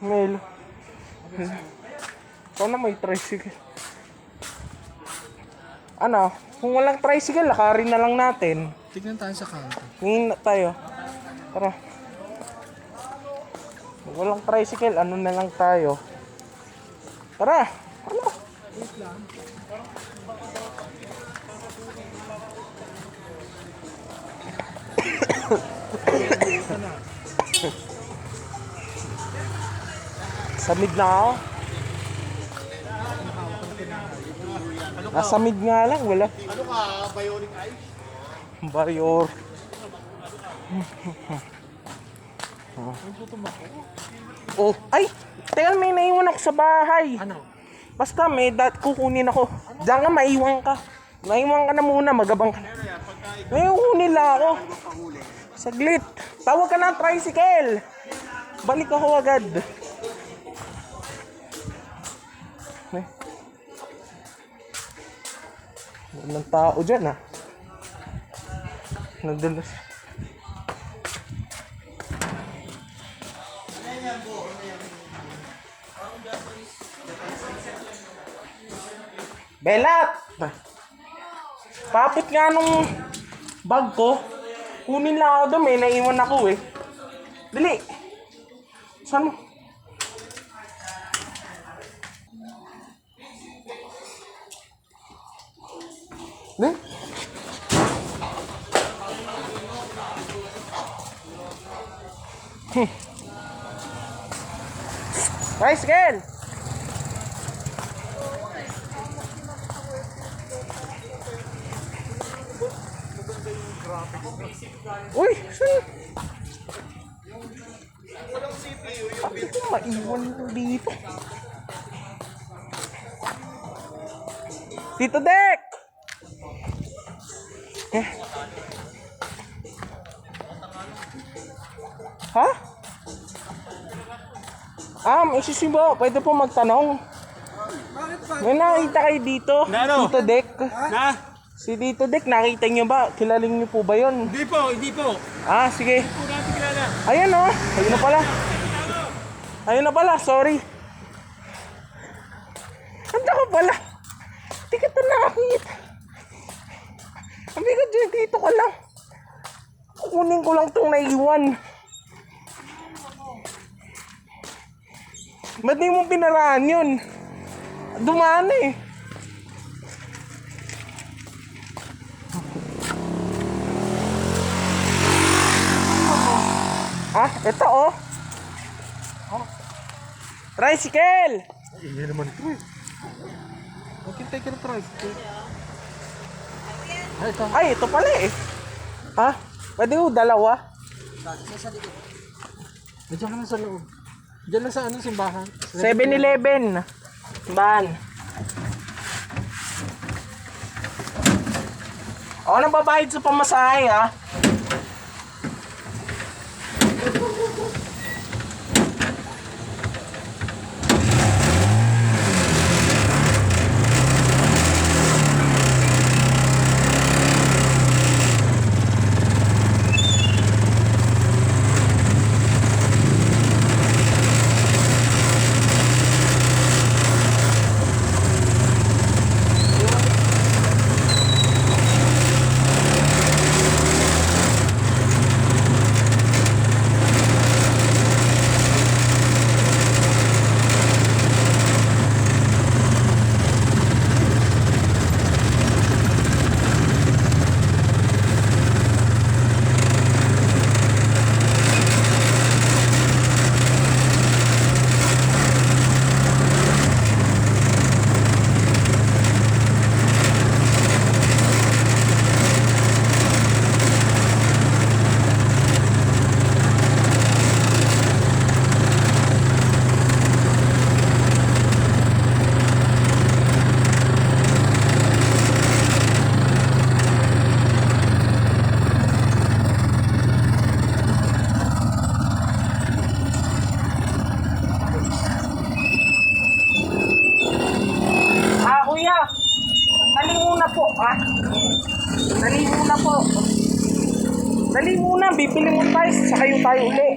Mel. Sana may tricycle. Ano? Kung walang tricycle, lakarin na lang natin. Tignan tayo sa kanto. Tingin na tayo. Tara. Kung walang tricycle, ano na lang tayo. Tara. Ano? Wait lang. Samid na ako. Nasamid nga lang, wala. Ano ka, bionic eye? Barrier. Oh, ay! Teka, may naiwan ako sa bahay. Ano? Basta may kukunin ako. Diyan nga, maiwan ka. Maiwan ka na muna, magabang ka. May kukunin lang ako. Saglit. Tawag ka ng tricycle. Balik ako agad. Walang tao dyan ah. Nagdalas. Belat! Papit nga nung bag ko. Kunin lang ako doon, may naiwan ako eh. Dali! Saan mo? Ne? Tricycle! Uy! Saan? Bakit ito maiwan lang dito? Tito Dek! Ha? Isisibo, pwede po magtanong. May nakita kayo dito? Ano? Tito Dek? Na? Si Tito Dek, nakita niyo ba? Kilaling niyo po ba yun? Hindi po, hindi po. Sige. Hindi po natin kilala. Ayan o. Ayun na pala. Ayun na pala, sorry. Anda ka pala. Hindi ka ito nakakita. Sabi ka dyan, dito ka lang. Kukunin ko lang itong naiwan. Ba't di mo pinaraan yun? Dumaan eh. Ito oh. Tricycle! Hindi naman ito eh. Maghintay ka ng tricycle. Ay, ito. Ay, ito pala eh. Pwede ko dalawa? Diyan ka na sa loob. Diyan lang sa simbahan. 7-Eleven. Ban. Ako nang babayad sa pamasahe ha. Dali muna, bibili mo tayo, saka tayo uli.